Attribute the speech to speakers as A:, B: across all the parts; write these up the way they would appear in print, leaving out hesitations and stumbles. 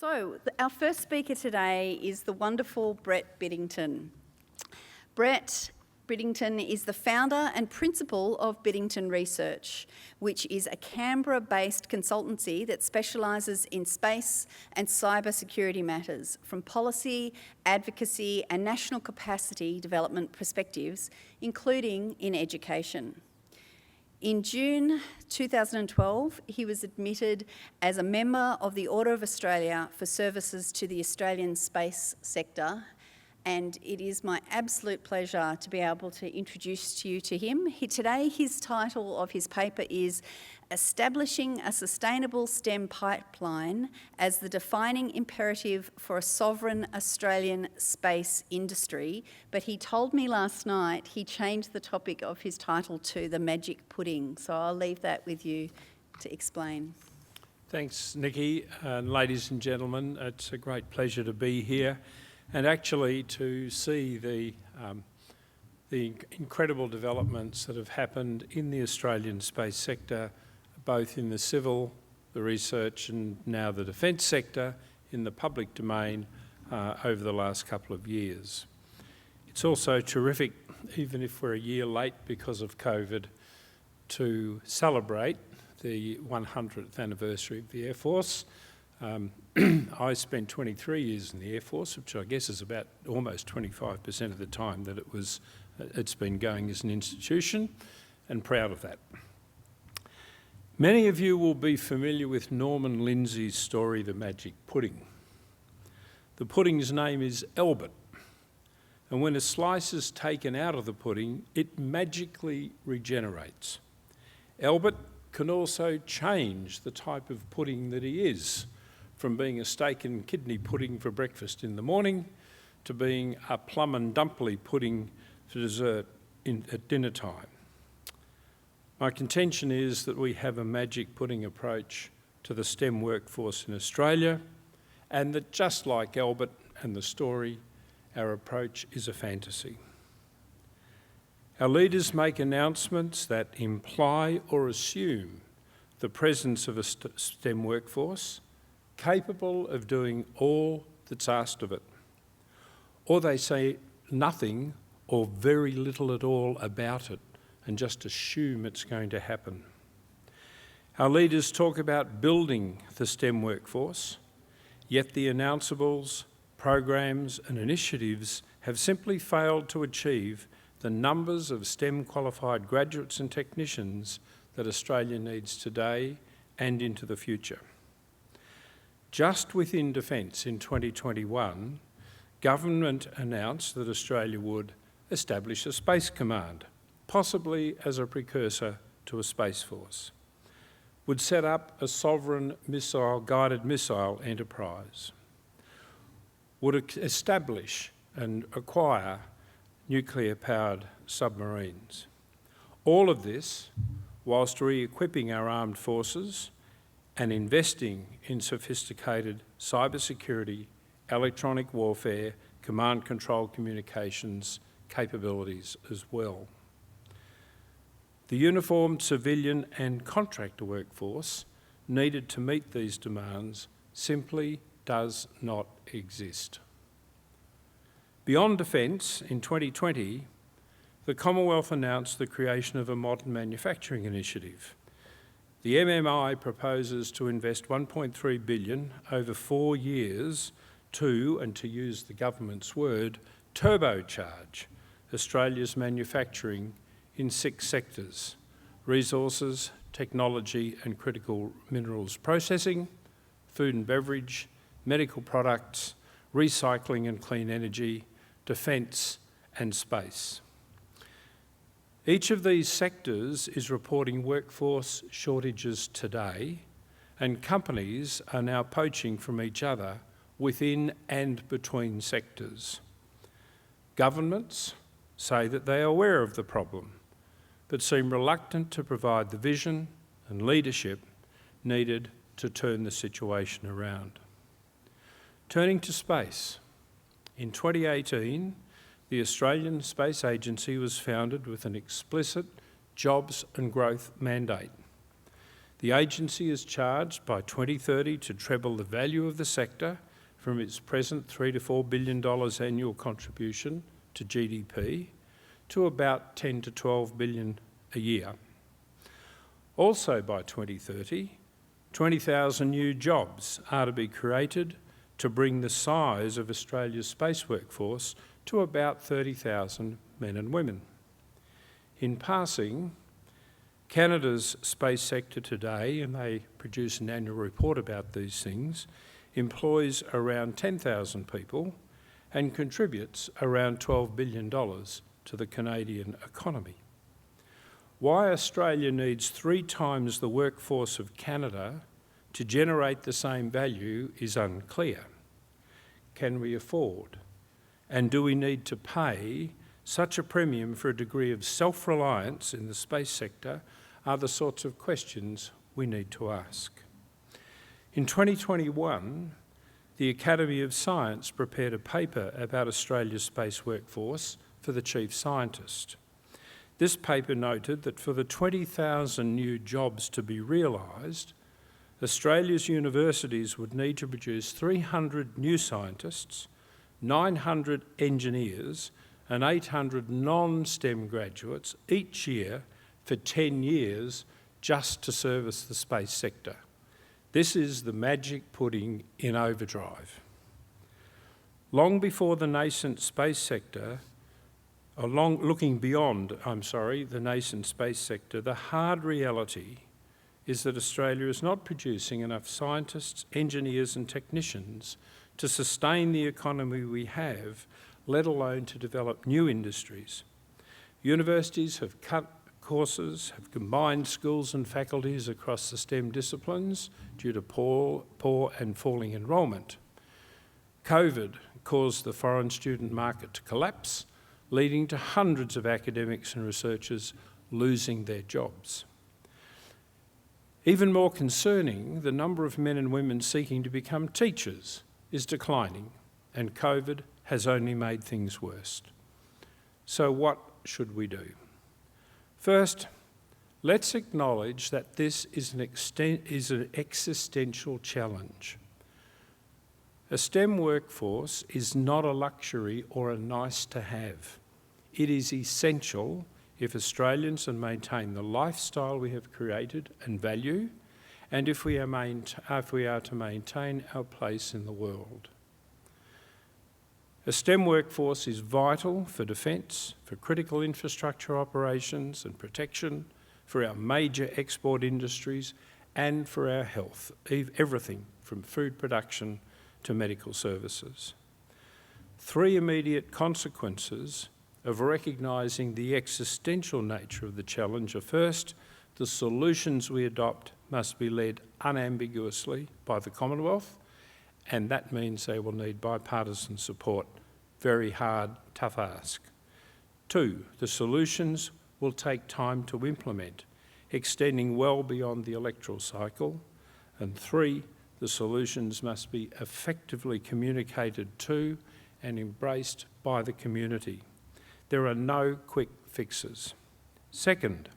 A: Our first speaker today is the wonderful Brett Biddington. Brett Biddington is the founder and principal of Biddington Research, which is a Canberra-based consultancy that specialises in space and cyber security matters from policy, advocacy and national capacity development perspectives, including in education. In June 2012, he was admitted as a member of the Order of Australia for services to the Australian space sector, and it is my absolute pleasure to be able to introduce you to him. Today, his title of his paper is Establishing a Sustainable STEM Pipeline as the Defining Imperative for a Sovereign Australian Space Industry. But he told me last night he changed the topic of his title to the magic pudding. So I'll leave that with you to explain.
B: Thanks, Nikki. Ladies and gentlemen, it's a great pleasure to be here and actually to see the incredible developments that have happened in the Australian space sector, both in the civil, the research and now the defence sector in the public domain over the last couple of years. It's also terrific, even if we're a year late because of COVID, to celebrate the 100th anniversary of the Air Force. I spent 23 years in the Air Force, which I guess is about almost 25% of the time that it's been going as an institution, and proud of that. Many of you will be familiar with Norman Lindsay's story, The Magic Pudding. The pudding's name is Albert, and when a slice is taken out of the pudding, it magically regenerates. Albert can also change the type of pudding that he is, from being a steak and kidney pudding for breakfast in the morning to being a plum and dumpling pudding for dessert at dinner time. My contention is that we have a magic pudding approach to the STEM workforce in Australia, and that just like Albert and the story, our approach is a fantasy. Our leaders make announcements that imply or assume the presence of a STEM workforce capable of doing all that's asked of it. Or they say nothing or very little at all about it and just assume it's going to happen. Our leaders talk about building the STEM workforce, yet the announceables, programs and initiatives have simply failed to achieve the numbers of STEM qualified graduates and technicians that Australia needs today and into the future. Just within defence in 2021, government announced that Australia would establish a Space Command, possibly as a precursor to a Space Force, would set up a sovereign guided missile enterprise, would establish and acquire nuclear-powered submarines. All of this whilst re-equipping our armed forces and investing in sophisticated cybersecurity, electronic warfare, command control communications capabilities as well. The uniformed civilian and contractor workforce needed to meet these demands simply does not exist. Beyond defence, in 2020, the Commonwealth announced the creation of a modern manufacturing initiative. The MMI proposes to invest $1.3 billion over 4 years to, and to use the government's word, turbocharge Australia's manufacturing in 6 sectors: resources, technology and critical minerals processing, food and beverage, medical products, recycling and clean energy, defence and space. Each of these sectors is reporting workforce shortages today, and companies are now poaching from each other within and between sectors. Governments say that they are aware of the problem, but seem reluctant to provide the vision and leadership needed to turn the situation around. Turning to space, in 2018, the Australian Space Agency was founded with an explicit jobs and growth mandate. The agency is charged by 2030 to treble the value of the sector from its present $3 to $4 billion annual contribution to GDP to about 10 to 12 billion a year. Also by 2030, 20,000 new jobs are to be created to bring the size of Australia's space workforce to about 30,000 men and women. In passing, Canada's space sector today, and they produce an annual report about these things, employs around 10,000 people and contributes around $12 billion to the Canadian economy. Why Australia needs 3 times the workforce of Canada to generate the same value is unclear. Can we afford? And do we need to pay such a premium for a degree of self-reliance in the space sector are the sorts of questions we need to ask. In 2021, the Academy of Science prepared a paper about Australia's space workforce for the chief scientist. This paper noted that for the 20,000 new jobs to be realised, Australia's universities would need to produce 300 new scientists, 900 engineers and 800 non-STEM graduates each year for 10 years just to service the space sector. This is the magic pudding in overdrive. Long before the nascent space sector, looking beyond the nascent space sector, the hard reality is that Australia is not producing enough scientists, engineers and technicians to sustain the economy we have, let alone to develop new industries. Universities have cut courses, have combined schools and faculties across the STEM disciplines due to poor and falling enrolment. COVID caused the foreign student market to collapse, leading to hundreds of academics and researchers losing their jobs. Even more concerning, the number of men and women seeking to become teachers is declining, and COVID has only made things worse. So what should we do? First, let's acknowledge that this is an existential challenge. A STEM workforce is not a luxury or a nice to have. It is essential if Australians are to maintain the lifestyle we have created and value, and if we are to maintain our place in the world. A STEM workforce is vital for defence, for critical infrastructure operations and protection, for our major export industries, and for our health, everything from food production to medical services. 3 immediate consequences of recognising the existential nature of the challenge are: first, the solutions we adopt must be led unambiguously by the Commonwealth, and that means they will need bipartisan support. Very hard, tough ask. 2, the solutions will take time to implement, extending well beyond the electoral cycle. And 3, the solutions must be effectively communicated to and embraced by the community. There are no quick fixes. Second,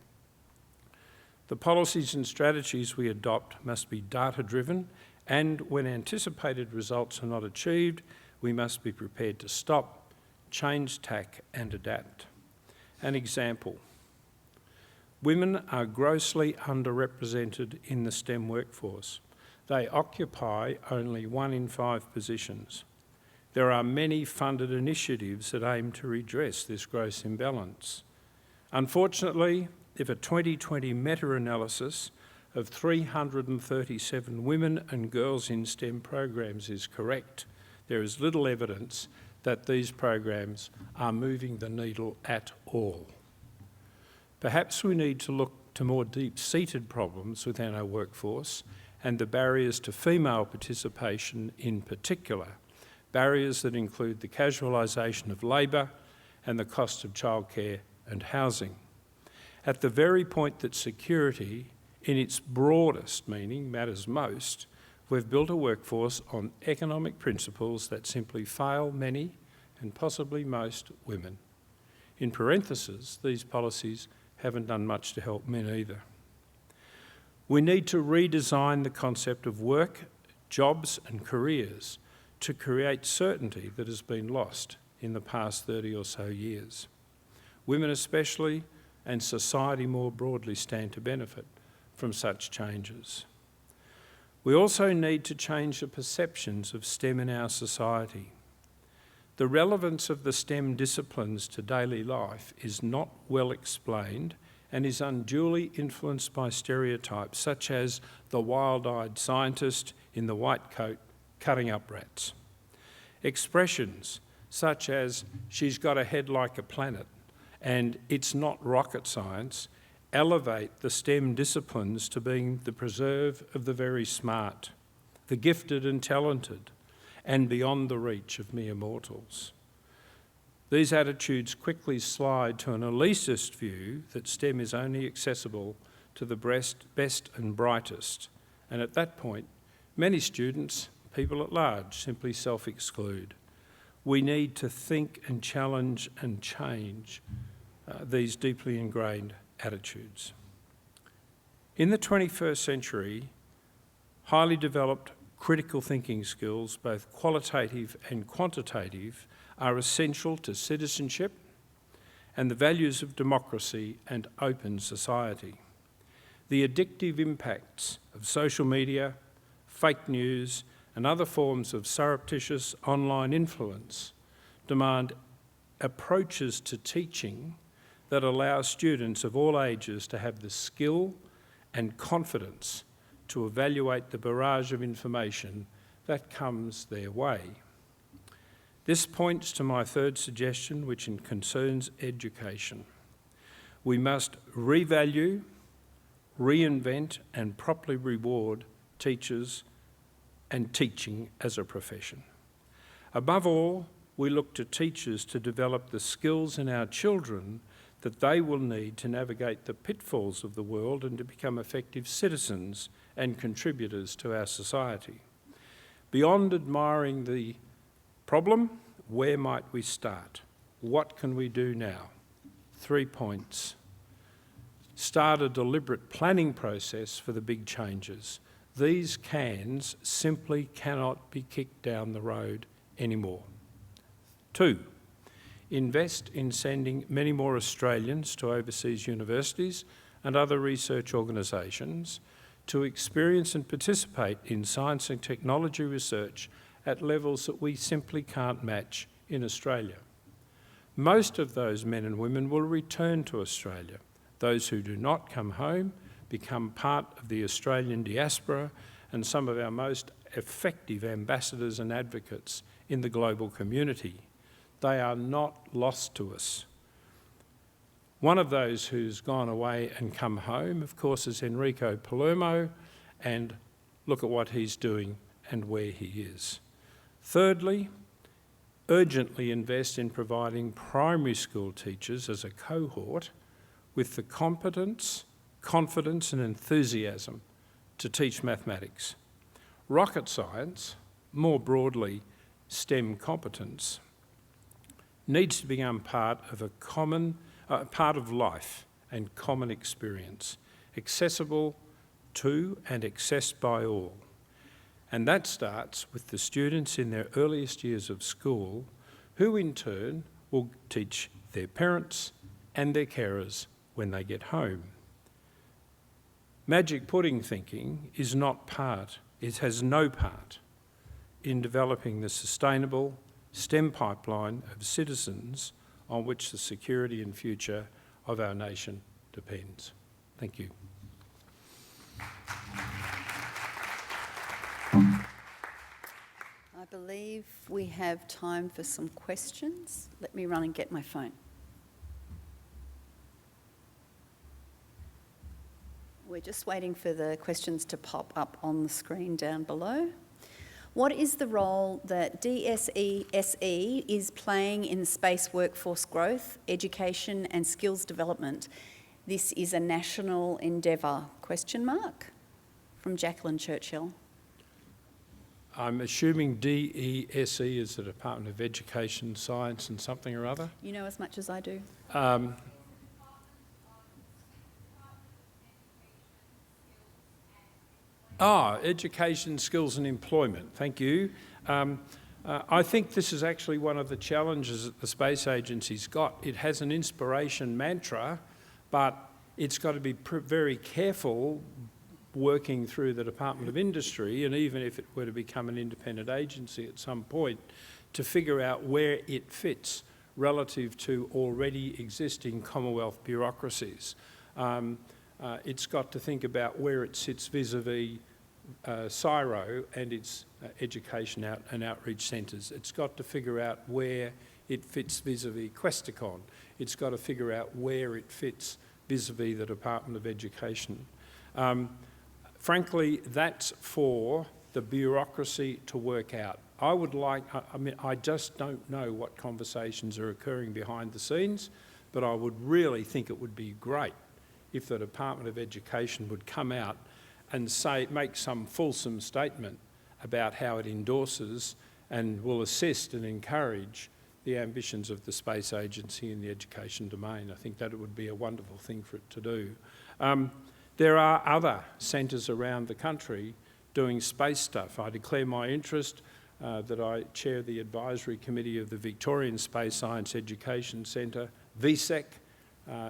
B: the policies and strategies we adopt must be data-driven, and when anticipated results are not achieved, we must be prepared to stop, change tack and adapt. An example: women are grossly underrepresented in the STEM workforce. They occupy only 1 in 5 positions. There are many funded initiatives that aim to redress this gross imbalance. Unfortunately, if a 2020 meta-analysis of 337 women and girls in STEM programs is correct, there is little evidence that these programs are moving the needle at all. Perhaps we need to look to more deep-seated problems within our workforce and the barriers to female participation in particular, barriers that include the casualisation of labour and the cost of childcare and housing. At the very point that security, in its broadest meaning, matters most, we've built a workforce on economic principles that simply fail many, and possibly most, women. In parentheses, these policies haven't done much to help men either. We need to redesign the concept of work, jobs and careers to create certainty that has been lost in the past 30 or so years. Women especially, and society more broadly, stand to benefit from such changes. We also need to change the perceptions of STEM in our society. The relevance of the STEM disciplines to daily life is not well explained and is unduly influenced by stereotypes such as the wild-eyed scientist in the white coat cutting up rats. Expressions such as she's got a head like a planet and it's not rocket science elevate the STEM disciplines to being the preserve of the very smart, the gifted and talented, and beyond the reach of mere mortals. These attitudes quickly slide to an elitist view that STEM is only accessible to the best and brightest, and at that point, many students, people at large, simply self-exclude. We need to think and challenge and change these deeply ingrained attitudes. In the 21st century, highly developed critical thinking skills, both qualitative and quantitative, are essential to citizenship and the values of democracy and open society. The addictive impacts of social media, fake news, and other forms of surreptitious online influence demand approaches to teaching that allow students of all ages to have the skill and confidence to evaluate the barrage of information that comes their way. This points to my third suggestion, which concerns education. We must revalue, reinvent, and properly reward teachers and teaching as a profession. Above all, we look to teachers to develop the skills in our children that they will need to navigate the pitfalls of the world and to become effective citizens and contributors to our society. Beyond admiring the problem, where might we start? What can we do now? 3 points. Start a deliberate planning process for the big changes. These cans simply cannot be kicked down the road anymore. 2, invest in sending many more Australians to overseas universities and other research organisations to experience and participate in science and technology research at levels that we simply can't match in Australia. Most of those men and women will return to Australia. Those who do not come home become part of the Australian diaspora and some of our most effective ambassadors and advocates in the global community. They are not lost to us. One of those who's gone away and come home, of course, is Enrico Palermo, and look at what he's doing and where he is. Thirdly, urgently invest in providing primary school teachers as a cohort with the competence, confidence and enthusiasm to teach mathematics. Rocket science, more broadly STEM competence, needs to become part of life and common experience, accessible to and accessed by all. And that starts with the students in their earliest years of school, who in turn will teach their parents and their carers when they get home. Magic pudding thinking is not part, it has no part in developing the sustainable STEM pipeline of citizens on which the security and future of our nation depends. Thank you.
A: I believe we have time for some questions. Let me run and get my phone. We're just waiting for the questions to pop up on the screen down below. What is the role that DSESE is playing in space workforce growth, education and skills development? This is a national endeavour, ? From Jacqueline Churchill.
B: I'm assuming DESE is the Department of Education, Science and something or other?
A: You know as much as I do.
B: Education, skills and employment. Thank you. I think this is actually one of the challenges that the Space Agency's got. It has an inspiration mantra, but it's got to be very careful working through the Department of Industry, and even if it were to become an independent agency at some point, to figure out where it fits relative to already existing Commonwealth bureaucracies. It's got to think about where it sits vis-a-vis CSIRO and its education and outreach centres. It's got to figure out where it fits vis-a-vis Questacon. It's got to figure out where it fits vis-a-vis the Department of Education. Frankly, that's for the bureaucracy to work out. I just don't know what conversations are occurring behind the scenes, but I would really think it would be great if the Department of Education would come out and make some fulsome statement about how it endorses and will assist and encourage the ambitions of the Space Agency in the education domain. I think that it would be a wonderful thing for it to do. There are other centres around the country doing space stuff. I declare my interest that I chair the advisory committee of the Victorian Space Science Education Centre, VSEC.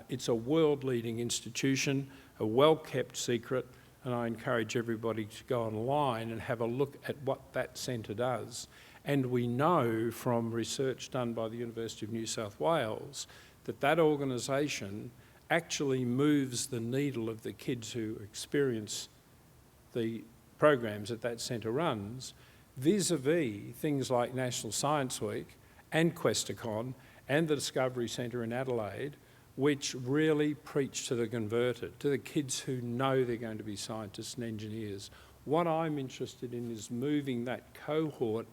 B: It's a world-leading institution, a well-kept secret, and I encourage everybody to go online and have a look at what that centre does. And we know from research done by the University of New South Wales that that organisation actually moves the needle of the kids who experience the programs that centre runs, vis-a-vis things like National Science Week and Questacon and the Discovery Centre in Adelaide, which really preach to the converted, to the kids who know they're going to be scientists and engineers. What I'm interested in is moving that cohort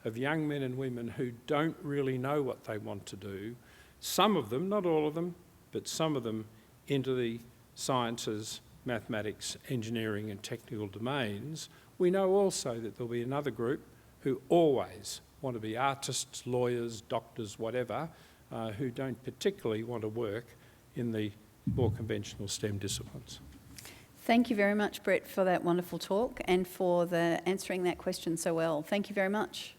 B: of young men and women who don't really know what they want to do, some of them, not all of them, but some of them, into the sciences, mathematics, engineering and technical domains. We know also that there'll be another group who always want to be artists, lawyers, doctors, whatever, who don't particularly want to work in the more conventional STEM disciplines.
A: Thank you very much, Brett, for that wonderful talk and for answering that question so well. Thank you very much.